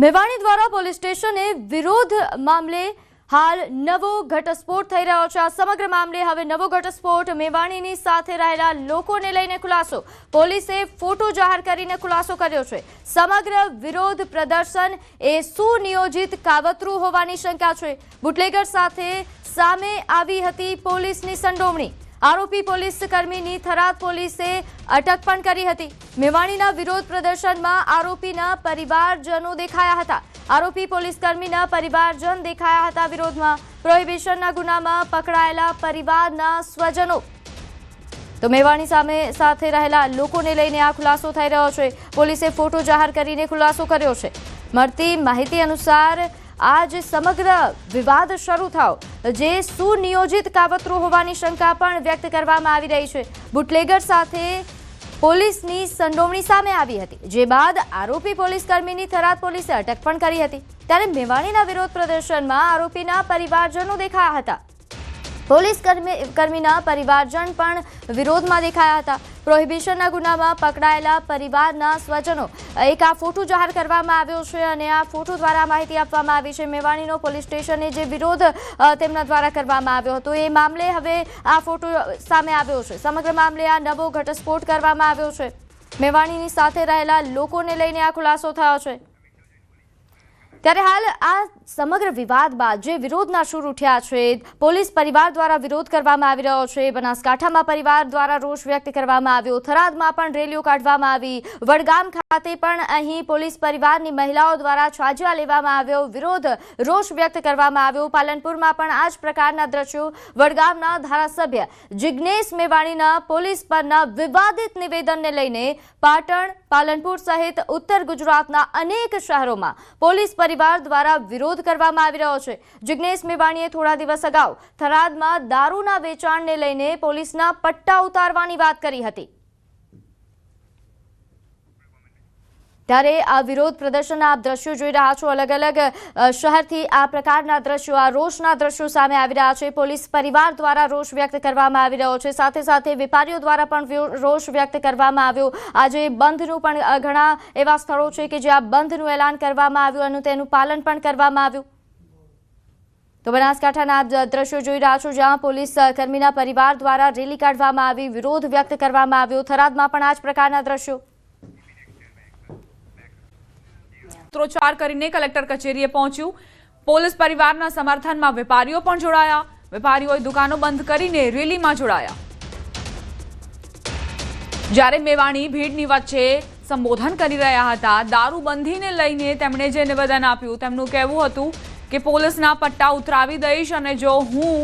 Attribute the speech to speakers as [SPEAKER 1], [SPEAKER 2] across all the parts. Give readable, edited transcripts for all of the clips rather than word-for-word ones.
[SPEAKER 1] મેવાણી દ્વારા પોલીસ સ્ટેશને વિરોધ મામલે હાલ નવો ઘટસ્ફોટ થઈ રહ્યો છે। આ સમગ્ર મામલે હવે નવો ઘટસ્ફોટ મેવાણીની સાથે રહેલા લોકોને લઈને ખુલાસો। પોલીસે ફોટો જાહેર કરીને ખુલાસો કર્યો છે। સમગ્ર વિરોધ પ્રદર્શન એ સુનિયોજિત કાવતરું હોવાની શંકા છે। બુટલેગર સાથે સામે આવી હતી પોલીસની સંડોવણી। આરોપી પોલીસ કર્મીની થરાદ પોલીસે અટક પણ કરી હતી। મેવાણીના વિરોધ પ્રદર્શનમાં આરોપીના પરિવારજનો દેખાયા હતા। આરોપી પોલીસ કર્મીના પરિવારજન દેખાયા હતા વિરોધમાં। પ્રોહિબિશનના ગુનામાં પકડાયેલા પરિવારના સ્વજનો। તો મેવાણી સાથે રહેલા લોકોને લઈને આ ખુલાસો થઈ રહ્યો છે। પોલીસે ફોટો જાહેર કરીને ખુલાસો કર્યો છે। મળતી માહિતી અનુસાર आज समग्र विवाद शुरू थयो जे सुनियोजित कावतरू होवानी शंका पण व्यक्त करवामां आवी रही छे। बुटलेगर साथे पोलीसनी संडोवणी सामे आवी हती, जे बाद आरोपी पोलीस कर्मीनी थराद पोलीसे अटक पण करी हती। त्यारे मेवाणीना विरोध प्रदर्शनमां आरोपीना परिवारजनो देखाया हता। पोलीस कर्मीना परिवारजन पण विरोधमां देखाया हता। प्रोहिबिशनना गुनामां पकड़ाયેલા परिवारना स्वजनो एक आ फोटो जाहिर करवामां આવ્યો છે અને આ ફોટો દ્વારા માહિતી આપવામાં આવી છે। મેવાણીનો પોલીસ સ્ટેશને જે વિરોધ તેમના દ્વારા કરવામાં આવ્યો હતો એ મામલે હવે આ ફોટો સામે આવ્યો છે। સમગ્ર મામલે આ નવો ઘટસ્ફોટ કરવામાં આવ્યો છે। મેવાણીની સાથે રહેલા લોકોને લઈને આ ખુલાસો થયો છે। ત્યારે હાલ આ સમગ્ર વિવાદ બાદ જે વિરોધના સૂર ઉઠ્યા છે, પોલીસ પરિવાર દ્વારા વિરોધ કરવામાં આવી રહ્યો છે। બનાસકાંઠામાં પરિવાર દ્વારા રોષ વ્યક્ત કરવામાં આવ્યો। થરાદમાં પણ રેલીઓ કાઢવામાં આવી। વડગામ ખાતે પણ અહીં પોલીસ પરિવારની મહિલાઓ દ્વારા છાજિયા લેવામાં આવ્યો। વિરોધ રોષ વ્યક્ત કરવામાં આવ્યો। પાલનપુરમાં પણ આ જ પ્રકારના દ્રશ્યો। વડગામના ધારાસભ્ય જિગ્નેશ મેવાણીના પોલીસ પરના વિવાદિત નિવેદનને લઈને પાટણ, પાલનપુર સહિત ઉત્તર ગુજરાતના અનેક શહેરોમાં પોલીસ परिवार द्वारा विरोध करवामां आवी रह्यो छे। जिग्नेश मेवाणीए थोड़ा दिवस अगाऊ थरादमां दारूना वेचाणने लईने पोलीसना पट्टा उतारवानी वात करी हती। ત્યારે આ વિરોધ પ્રદર્શનના આપ દ્રશ્યો જોઈ રહ્યા છો। અલગ અલગ શહેરથી આ પ્રકારના દ્રશ્યો, આ રોષના દ્રશ્યો સામે આવી રહ્યા છે। પોલીસ પરિવાર દ્વારા રોષ વ્યક્ત કરવામાં આવી રહ્યો છે। સાથે સાથે વેપારીઓ દ્વારા પણ રોષ વ્યક્ત કરવામાં આવ્યો। આજે બંધનું પણ ઘણા એવા સ્થળો છે કે જ્યાં બંધનું એલાન કરવામાં આવ્યું અને તેનું પાલન પણ કરવામાં આવ્યું। તો બનાસકાંઠાના આપ દ્રશ્યો જોઈ રહ્યા છો જ્યાં પોલીસ કર્મીના પરિવાર દ્વારા રેલી કાઢવામાં આવી, વિરોધ વ્યક્ત કરવામાં આવ્યો। થરાદમાં પણ આ જ પ્રકારના દ્રશ્યો।
[SPEAKER 2] સૂત્રોચ્ચાર કરીને કલેક્ટર કચેરીએ પહોંચ્યું। પોલીસ પરિવારના સમર્થનમાં વેપારીઓ પણ જોડાયા। વેપારીઓએ દુકાનો બંધ કરીને રેલીમાં જોડાયા। જ્યારે મેવાણી ભીડની વચ્ચે સંબોધન કરી રહ્યા હતા, દારૂબંધીને લઈને તેમણે જે નિવેદન આપ્યું તેમનું કહેવું હતું કે પોલીસના પટ્ટા ઉતરાવી દઈશ અને જો હું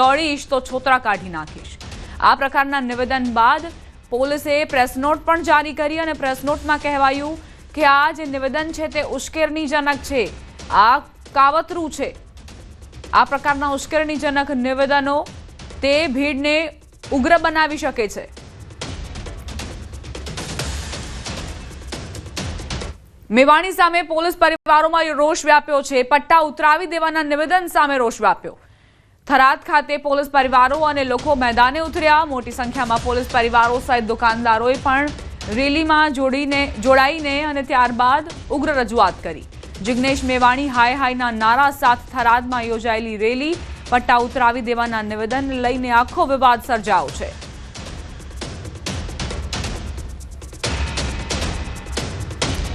[SPEAKER 2] દોડીશ તો છોતરા કાઢી નાખીશ। આ પ્રકારના નિવેદન બાદ પોલીસે પ્રેસ નોટ પણ જારી કરી અને પ્રેસ નોટમાં કહેવાયું કે આ જે નિવેદન છે તે ઉશ્કેરણીજનક છે, આ કાવતરું છે। આ પ્રકારના ઉશ્કેરણીજનક નિવેદનો તે ભીડને ઉગ્ર બનાવી શકે છે। મેવાણી સામે પોલીસ પરિવારોમાં રોષ વ્યાપ્યો છે। પટ્ટા ઉતરાવી દેવાના નિવેદન સામે રોષ વ્યાપ્યો। થરાદ ખાતે પોલીસ પરિવારો અને લોકો મેદાને ઉતર્યા। મોટી સંખ્યામાં પોલીસ પરિવારો સહિત દુકાનદારોએ પણ રેલીમાં જોડાઈને અને ત્યારબાદ ઉગ્ર રજૂઆત કરી। જિગ્નેશ મેવાણી હાય હાયના નારા સાથે થરાદમાં યોજાયેલી રેલી પટ્ટા ઉતરાવી દેવાના નિવેદન લઈને આખો વિવાદ સર્જાયો છે।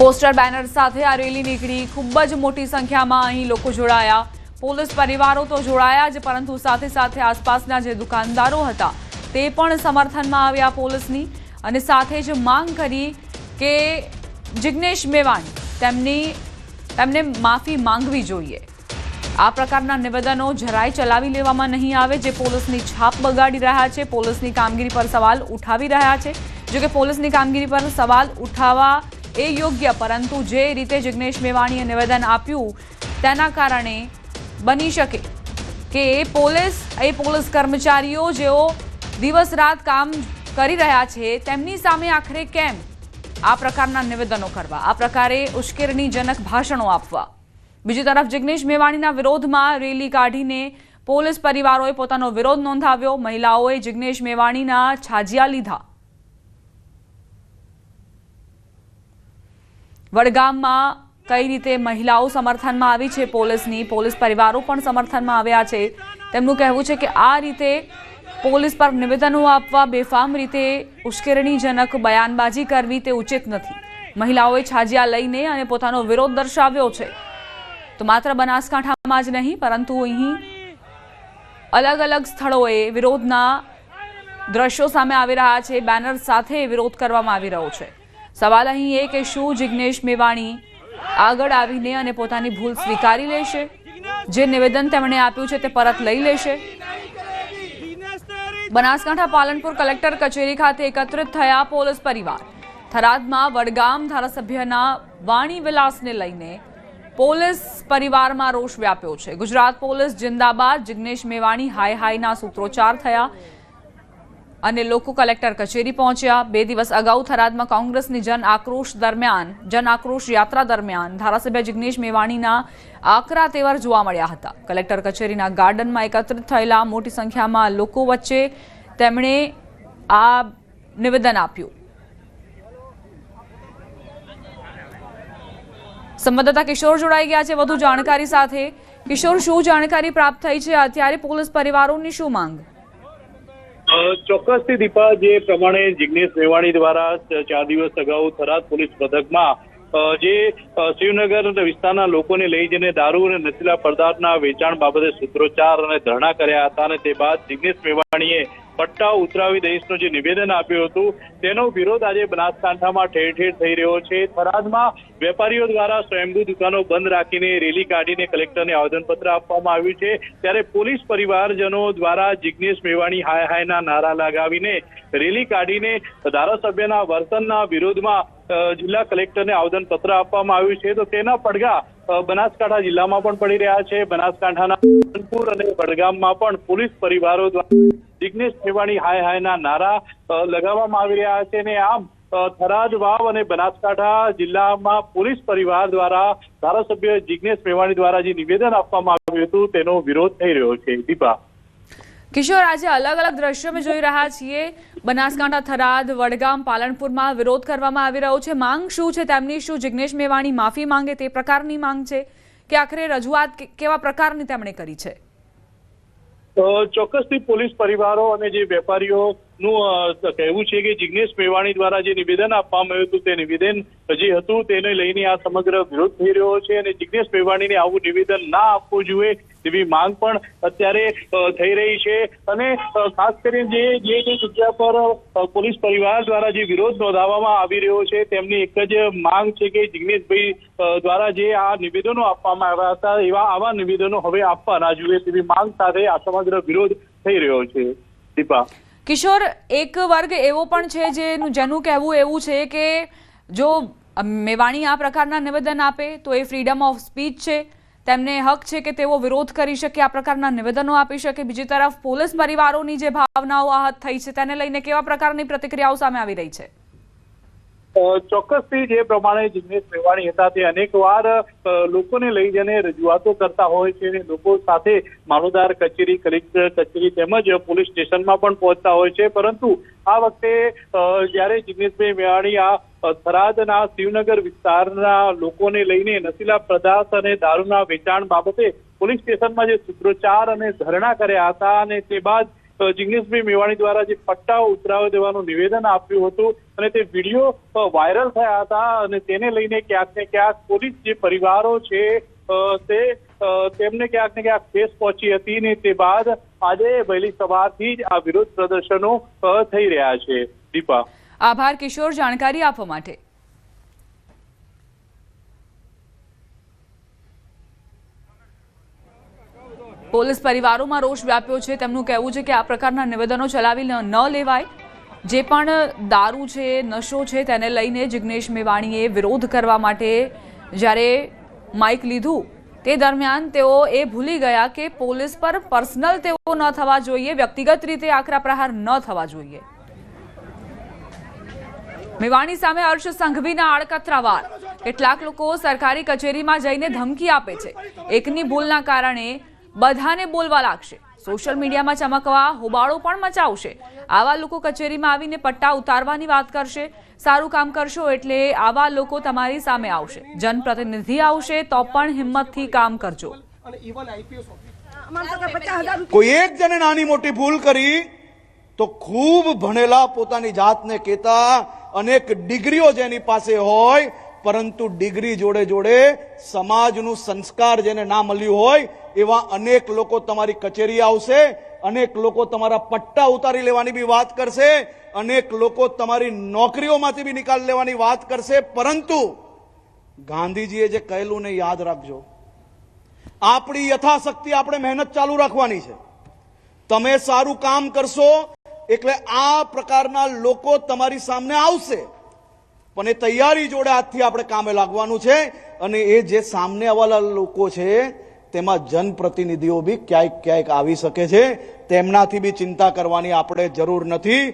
[SPEAKER 2] પોસ્ટર બેનર સાથે આ રેલી નીકળી। ખૂબ જ મોટી સંખ્યામાં અહીં લોકો જોડાયા। પોલીસ પરિવારો તો જોડાયા જ, પરંતુ સાથે સાથે આસપાસના જે દુકાનદારો હતા તે પણ સમર્થનમાં આવ્યા પોલીસની અને સાથે જ માંગ કરી કે જિગ્નેશ મેવાણી તેમને માફી માંગવી જોઈએ। આ પ્રકારના નિવેદનો જરાય ચલાવી લેવામાં નહીં આવે જે પોલીસની છાપ બગાડી રહ્યા છે, પોલીસની કામગીરી પર સવાલ ઉઠાવી રહ્યા છે। જો કે પોલીસની કામગીરી પર સવાલ ઉઠાવવા એ યોગ્ય, પરંતુ જે રીતે જિગ્નેશ મેવાણીએ નિવેદન આપ્યું તેના કારણે બની શકે કે એ પોલીસ કર્મચારીઓ જેઓ દિવસ રાત કામ કરી રહ્યા છે તેમની સામે આખરે કેમ આ પ્રકારના નિવેદનો કરવા, આ પ્રકારે ઉશ્કેરણીજનક ભાષણો આપવા। બીજી તરફ જિગ્નેશ મેવાણીના વિરોધમાં રેલી કાઢીને પોલીસ પરિવારોએ પોતાનો વિરોધ નોંધાવ્યો। મહિલાઓએ જિગ્નેશ મેવાણીના છાજિયા લીધા। વડગામમાં કઈ રીતે મહિલાઓ સમર્થનમાં આવી છે પોલીસની, પોલીસ પરિવારો પણ સમર્થનમાં આવ્યા છે। તેમનું કહેવું છે કે આ રીતે પોલીસ પર નિવેદનો આપવા, બેફામ રીતે ઉશ્કેરણીજનક બયાનબાજી કરવી તે ઉચિત નથી। મહિલાઓએ છાજિયા લઈને અને પોતાનો વિરોધ દર્શાવ્યો છે। તો માત્ર બનાસકાંઠામાં જ નહીં પરંતુ અહીં અલગ અલગ સ્થળોએ વિરોધના દ્રશ્યો સામે આવી રહ્યા છે। બેનર સાથે વિરોધ કરવામાં આવી રહ્યો છે। સવાલ અહીં એ કે શું જિગ્નેશ મેવાણી આગળ આવીને અને પોતાની ભૂલ સ્વીકારી લેશે? જે નિવેદન તેમણે આપ્યું છે તે પરત લઈ લેશે? બનાસકાંઠા પાલનપુર કલેક્ટર કચેરી ખાતે એકત્રિત થયા પોલીસ પરિવાર। થરાદમાં વડગામ ધારાસભ્યના વાણી વિલાસને લઈને પોલીસ પરિવારમાં રોષ વ્યાપ્યો છે। ગુજરાત પોલીસ જિંદાબાદ, જિગ્નેશ મેવાણી હાય હાયના સૂત્રોચ્ચાર થયા અને લોકો કલેક્ટર કચેરી પહોંચ્યા। 2 દિવસ અગાઉ થરાદમાં કોંગ્રેસની જન આક્રોશ યાત્રા દરમિયાન ધારાસભ્ય જિગ્નેશ મેવાણીના આકરા તેવર જોવા મળ્યા હતા। કલેક્ટર કચેરીના ગાર્ડનમાં એકત્રિત થયેલા મોટી સંખ્યામાં લોકો વચ્ચે તેમણે આ નિવેદન આપ્યું। સંવાદદાતા કિશોર જોડાઈ ગયા છે વધુ જાણકારી સાથે। કિશોર, શું જાણકારી પ્રાપ્ત થઈ છે? અત્યારે પોલીસ પરિવારોની શું માંગ?
[SPEAKER 3] ચોક્કસથી દીપા, જે પ્રમાણે જિગ્નેશ મેવાણી દ્વારા 4 દિવસ અગાઉ થરાદ પોલીસ મથકમાં જે શિવનગર વિસ્તારના લોકોને લઈ જઈને દારૂ અને નશીલા પદાર્થના વેચાણ બાબતે સૂત્રોચ્ચાર અને ધરણા કર્યા હતા અને તે બાદ જિગ્નેશ મેવાણીએ પટ્ટા ઉતરાવી દઈશનું જે નિવેદન આપ્યું હતું તેનો વિરોધ આજે બનાસકાંઠામાં ઠેર ઠેર થઈ રહ્યો છે। થરાદમાં વેપારીઓ દ્વારા સ્વયંભૂ દુકાનો બંધ રાખીને રેલી કાઢીને કલેક્ટરને આવેદનપત્ર આપવામાં આવ્યું છે। ત્યારે પોલીસ પરિવારજનો દ્વારા જિગ્નેશ મેવાણી હાય હાયના નારા લગાવીને રેલી કાઢીને ધારાસભ્યના વર્તનના વિરોધમાં જિલ્લા કલેક્ટરને આવેદનપત્ર આપવામાં આવ્યું છે। તો તેના પડઘા બનાસકાંઠા જિલ્લામાં પણ પડી રહ્યા છે। બનાસકાંઠાના પાલનપુર અને વડગામમાં પણ પોલીસ પરિવારો દ્વારા જિગ્નેશ મેવાણી હાય હાયના નારા લગાવવામાં આવી રહ્યા છે અને આમ થરાદ, વાવ અને બનાસકાંઠા જિલ્લામાં પોલીસ પરિવાર દ્વારા ધારાસભ્ય જિગ્નેશ મેવાણી દ્વારા જે નિવેદન આપવામાં આવ્યું હતું તેનો વિરોધ થઈ રહ્યો છે। દીપા,
[SPEAKER 2] કિશોર, આજે અલગ અલગ દ્રશ્યો અમે જોઈ રહ્યા છીએ। બનાસકાંઠા, થરાદ, વડગામ, પાલનપુરમાં વિરોધ કરવામાં આવી રહ્યો છે। માંગ શું છે તેમની? શું જિગ્નેશ મેવાણી માફી માંગે તે પ્રકારની માંગ છે કે આખરે રજૂઆત કેવા પ્રકારની તેમણે કરી છે?
[SPEAKER 3] ચોક્કસથી પોલીસ પરિવારો અને જે વેપારીઓનું કહેવું છે કે જિગ્નેશ મેવાણી દ્વારા જે નિવેદન આપવામાં આવ્યું હતું તે નિવેદન જે હતું તેને લઈને આ સમગ્ર વિરોધ થઈ રહ્યો છે અને જિગ્નેશ મેવાણીને આવું નિવેદન ના આપવું જોઈએ તેવી માંગ પણ અત્યારે થઈ રહી છે। અને ખાસ કરીને જે જગ્યા પર પોલીસ પરિવાર દ્વારા જે વિરોધ નોંધાવવામાં આવી રહ્યો છે તેમની એક જ માંગ છે કે જિગ્નેશભાઈ દ્વારા જે આ નિવેદનો આપવામાં આવ્યા હતા આવા નિવેદનો હવે આપવા ના જોઈએ તેવી માંગ સાથે આ સમગ્ર વિરોધ થઈ રહ્યો છે। દીપા,
[SPEAKER 2] કિશોર, એક વર્ગ એવો પણ છે જેનું કહેવું એવું છે કે જો મેવાણી આ પ્રકારના નિવેદન આપે તો એ ફ્રીડમ ઓફ સ્પીચ છે, તેમને હક છે કે તેઓ વિરોધ કરી શકે, આ પ્રકારના નિવેદનો આપી શકે। બીજી તરફ પોલીસ પરિવારોની જે ભાવનાઓ આહત થઈ છે તેને લઈને કેવા પ્રકારની પ્રતિક્રિયાઓ સામે આવી રહી છે?
[SPEAKER 3] ચોક્કસથી જે પ્રમાણે જિગ્નેશ મેવાણી હતા તે અનેકવાર લોકોને લઈ જઈને રજૂઆતો કરતા હોય છે અને લોકો સાથે મામલતદાર કચેરી, કલેક્ટર કચેરી તેમજ પોલીસ સ્ટેશનમાં પણ પહોંચતા હોય છે। પરંતુ આ વખતે જ્યારે જિગ્નેશભાઈ મેવાણી આ થરાદના શિવનગર વિસ્તારના લોકોને લઈને નશીલા પદાર્થ અને દારૂના વેચાણ બાબતે પોલીસ સ્ટેશનમાં જે સૂત્રોચ્ચાર અને ધરણા કર્યા હતા અને તે બાદ જિગ્નેશભાઈ મેવાણી દ્વારા જે પટ્ટા ઉતરાવી દેવાનું નિવેદન આપ્યું હતું અને તે વિડીયો વાયરલ થયા હતા અને તેને લઈને ક્યાંક ને ક્યાંક પોલીસ જે પરિવારો છે તેમને ક્યાંક ને ક્યાંક ઠેસ પહોંચી હતી ને તે બાદ આજે વહેલી સવારથી જ આ વિરોધ પ્રદર્શનો થઈ રહ્યા છે। દીપા,
[SPEAKER 2] આભાર કિશોર જાણકારી આપવા માટે। પોલીસ પરિવારોમાં રોષ વ્યાપ્યો છે। તેમનું કહેવું છે કે આ પ્રકારના નિવેદનો ચલાવી ન લેવાય। જે પણ દારૂ છે, નશો છે તેને લઈને જિગ્નેશ મેવાણીએ વિરોધ કરવા માટે જ્યારે માઇક લીધું તે દરમિયાન તેઓ એ ભૂલી ગયા કે પોલીસ પર પર્સનલ તેઓ ન થવા જોઈએ, વ્યક્તિગત રીતે આકરા પ્રહાર ન થવા જોઈએ। મેવાણી સામે હર્ષ સંઘવીના આડકતરા વાર। કેટલાક લોકો સરકારી કચેરીમાં જઈને ધમકી આપે છે। એકની ભૂલના કારણે બધાને બોલવા લાગશે, સોશિયલ મીડિયામાં ચમકવા હોબાળો પણ મચાવશે। આવા લોકો કચેરીમાં આવીને પટ્ટા ઉતારવાની વાત કરશે। સારું કામ કરશો એટલે આવા લોકો તમારી સામે આવશે, જનપ્રતિનિધિ આવશે તો પણ હિંમતથી કામ કરજો.
[SPEAKER 4] કોઈ એક જણે નાની મોટી ભૂલ કરી તો ખૂબ ભણેલા પોતાની જાતને કહેતા અનેક ડિગ્રીઓ જેની પાસે હોય પરંતુ ડિગ્રી જોડે જોડે સમાજનું સંસ્કાર જેને ના મળ્યું હોય એવા અનેક લોકો તમારી કચેરી આવશે, અનેક લોકો તમારા પટ્ટા ઉતારી લેવાની બી વાત કરશે, અનેક લોકો તમારી નોકરીઓમાંથી બી નિકાલ લેવાની વાત કરશે. પરંતુ ગાંધીજીએ જે કહેલું ને યાદ રાખજો, આપણી યથાશક્તિ આપણે મહેનત ચાલુ રાખવાની છે. તમે સારું કામ કરશો એટલે આ પ્રકારના લોકો તમારી સામે આવશે, પણ એ તૈયારી જોડે આજથી આપણે કામે લાગવાનું છે. અને એ જે સામને આવેલા લોકો છે તેમાં જનપ્રતિનિધિઓ બી ક્યાંક ક્યાંક આવી શકે છે, તેમનાથી બી ચિંતા કરવાની આપણે જરૂર નથી.